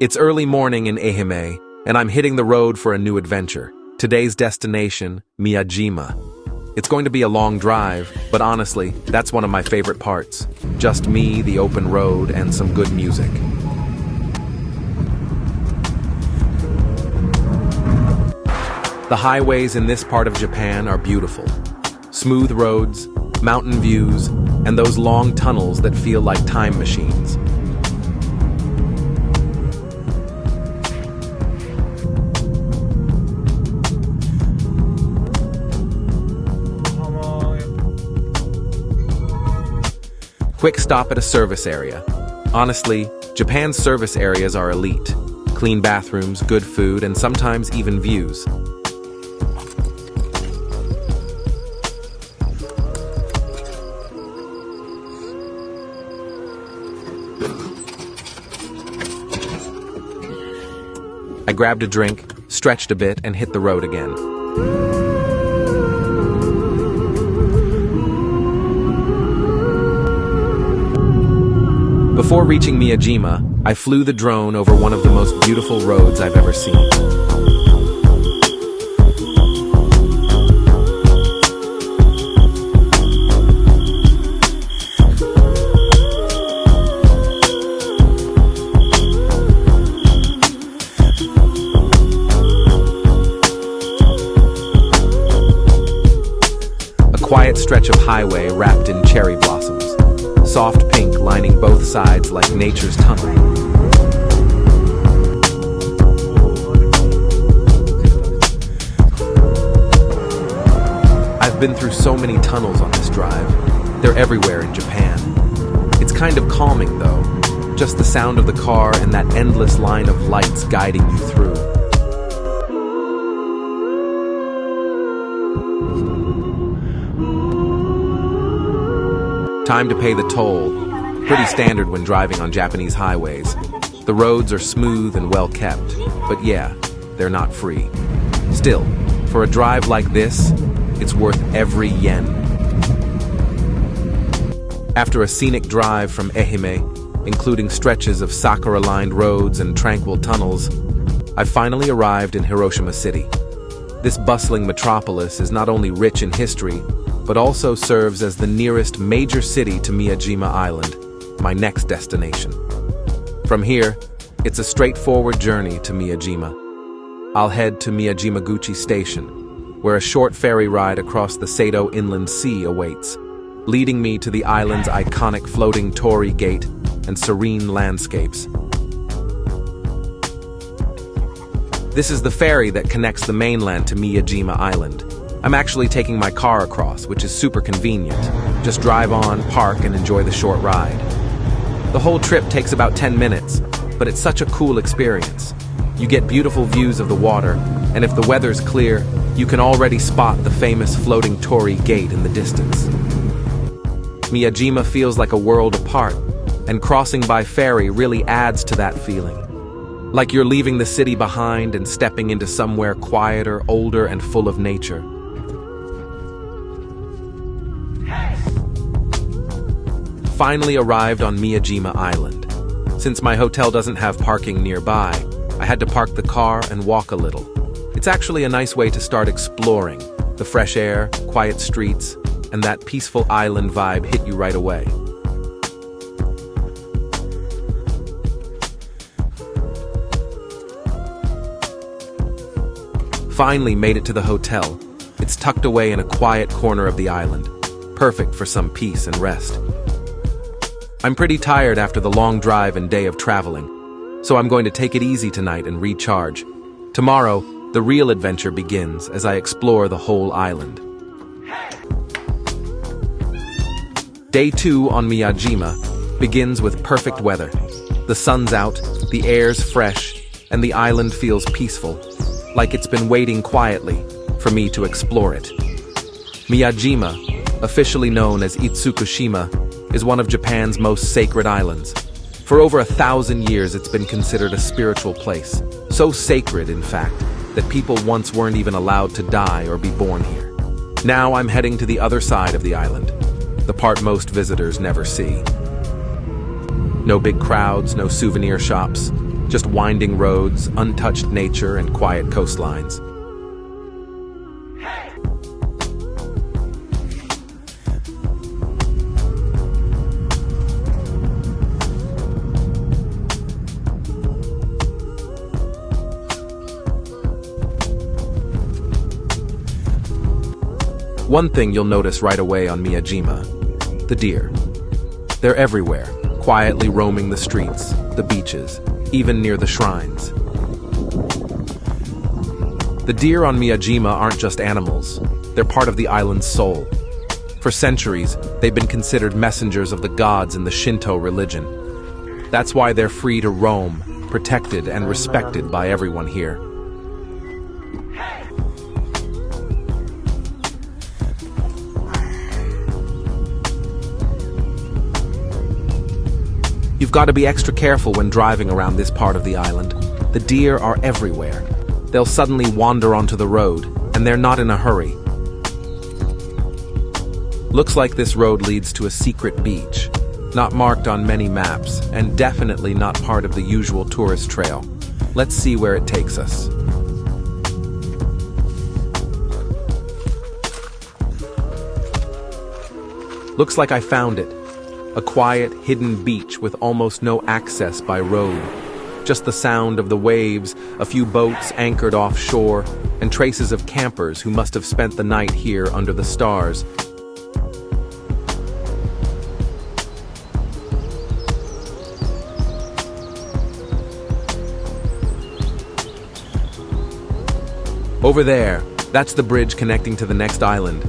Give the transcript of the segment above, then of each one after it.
It's early morning in Ehime, and I'm hitting the road for a new adventure. Today's destination, Miyajima. It's going to be a long drive, but honestly, that's one of my favorite parts. Just me, the open road, and some good music. The highways in this part of Japan are beautiful. Smooth roads, mountain views, and those long tunnels that feel like time machines. Quick stop at a service area. Honestly, Japan's service areas are elite. Clean bathrooms, good food, and sometimes even views. I grabbed a drink, stretched a bit, and hit the road again. Before reaching Miyajima, I flew the drone over one of the most beautiful roads I've ever seen. A quiet stretch of highway wrapped in cherry blossoms. Soft pink lining both sides like nature's tunnel. I've been through so many tunnels on this drive. They're everywhere in Japan. It's kind of calming though, just the sound of the car and that endless line of lights guiding you through. Time to pay the toll. Pretty standard when driving on Japanese highways. The roads are smooth and well kept, but yeah, they're not free. Still, for a drive like this, it's worth every yen. After a scenic drive from Ehime, including stretches of sakura-lined roads and tranquil tunnels, I finally arrived in Hiroshima City. This bustling metropolis is not only rich in history, but also serves as the nearest major city to Miyajima Island, my next destination. From here, it's a straightforward journey to Miyajima. I'll head to Miyajimaguchi Station, where a short ferry ride across the Sato Inland Sea awaits, leading me to the island's iconic floating Tory gate and serene landscapes. This is the ferry that connects the mainland to Miyajima Island. I'm actually taking my car across, which is super convenient. Just drive on, park, and enjoy the short ride. The whole trip takes about 10 minutes, but it's such a cool experience. You get beautiful views of the water, and if the weather's clear, you can already spot the famous floating Tory gate in the distance. Miyajima feels like a world apart, and crossing by ferry really adds to that feeling. Like you're leaving the city behind and stepping into somewhere quieter, older, and full of nature. Finally arrived on Miyajima Island. Since my hotel doesn't have parking nearby, I had to park the car and walk a little. It's actually a nice way to start exploring. The fresh air, quiet streets, and that peaceful island vibe hit you right away. Finally made it to the hotel. It's tucked away in a quiet corner of the island, perfect for some peace and rest. I'm pretty tired after the long drive and day of traveling, so I'm going to take it easy tonight and recharge. Tomorrow, the real adventure begins as I explore the whole island. Day 2 on Miyajima begins with perfect weather. The sun's out, the air's fresh, and the island feels peaceful, like it's been waiting quietly for me to explore it. Miyajima, officially known as Itsukushima, is one of Japan's most sacred islands. For over 1,000 years, it's been considered a spiritual place. So sacred, in fact, that people once weren't even allowed to die or be born here. Now I'm heading to the other side of the island, the part most visitors never see. No big crowds, no souvenir shops, Just winding roads, untouched nature, and quiet coastlines. One thing you'll notice right away on Miyajima: the deer. They're everywhere, quietly roaming the streets, the beaches, even near the shrines. The deer on Miyajima aren't just animals, they're part of the island's soul. For centuries, they've been considered messengers of the gods in the Shinto religion. That's why they're free to roam, protected and respected by everyone here. You've got to be extra careful when driving around this part of the island. The deer are everywhere. They'll suddenly wander onto the road, and they're not in a hurry. Looks like this road leads to a secret beach, not marked on many maps, and definitely not part of the usual tourist trail. Let's see where it takes us. Looks like I found it. A quiet, hidden beach with almost no access by road. Just the sound of the waves, a few boats anchored offshore, and traces of campers who must have spent the night here under the stars. Over there, that's the bridge connecting to the next island.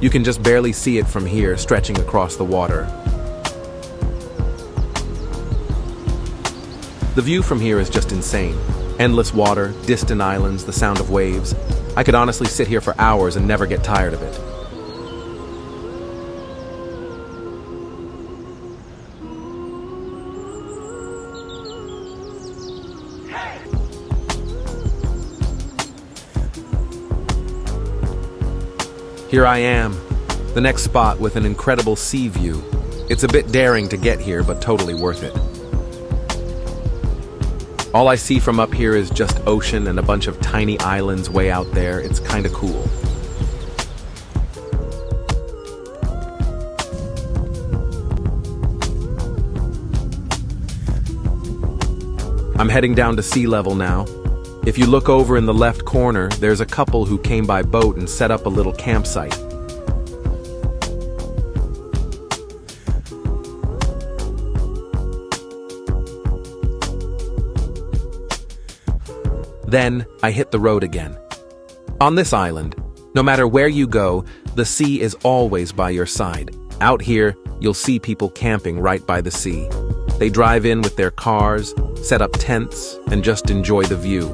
You can just barely see it from here, stretching across the water. The view from here is just insane. Endless water, distant islands, the sound of waves. I could honestly sit here for hours and never get tired of it. Here I am, the next spot with an incredible sea view. It's a bit daring to get here, but totally worth it. All I see from up here is just ocean and a bunch of tiny islands way out there. It's kinda cool. I'm heading down to sea level now. If you look over in the left corner, there's a couple who came by boat and set up a little campsite. Then, I hit the road again. On this island, no matter where you go, the sea is always by your side. Out here, you'll see people camping right by the sea. They drive in with their cars, set up tents, and just enjoy the view.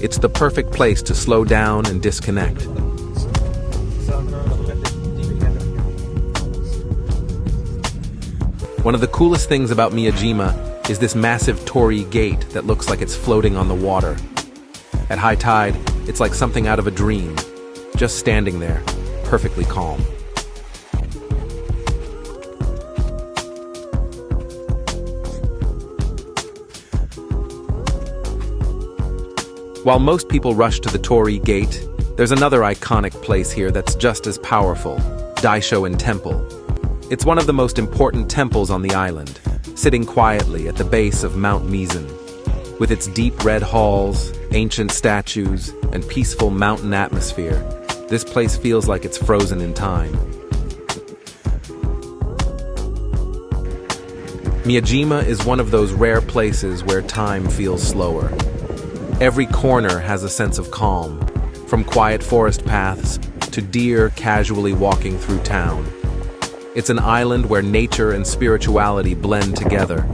It's the perfect place to slow down and disconnect. One of the coolest things about Miyajima is this massive Tory gate that looks like it's floating on the water. At high tide, it's like something out of a dream, just standing there, perfectly calm. While most people rush to the Tory Gate, there's another iconic place here that's just as powerful, Daishoin Temple. It's one of the most important temples on the island, sitting quietly at the base of Mount Mizan. With its deep red halls, ancient statues, and peaceful mountain atmosphere, this place feels like it's frozen in time. Miyajima is one of those rare places where time feels slower. Every corner has a sense of calm, from quiet forest paths to deer casually walking through town. It's an island where nature and spirituality blend together.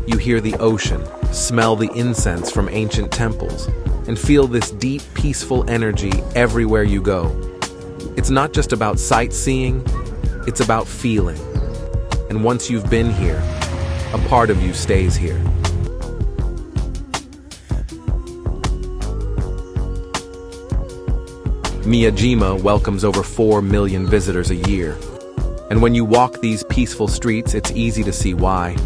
You hear the ocean, smell the incense from ancient temples, and feel this deep, peaceful energy everywhere you go. It's not just about sightseeing, it's about feeling. And once you've been here, a part of you stays here. Miyajima welcomes over 4 million visitors a year. And when you walk these peaceful streets, it's easy to see why.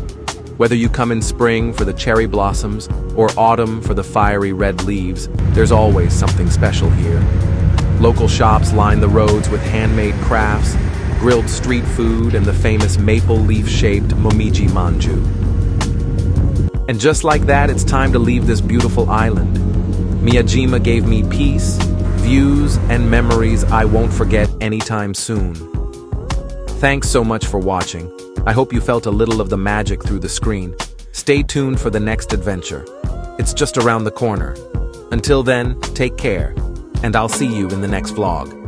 Whether you come in spring for the cherry blossoms or autumn for the fiery red leaves, there's always something special here. Local shops line the roads with handmade crafts, grilled street food, and the famous maple leaf-shaped momiji manju. And just like that, it's time to leave this beautiful island. Miyajima gave me peace, views, and memories I won't forget anytime soon. Thanks so much for watching. I hope you felt a little of the magic through the screen. Stay tuned for the next adventure. It's just around the corner. Until then, take care, and I'll see you in the next vlog.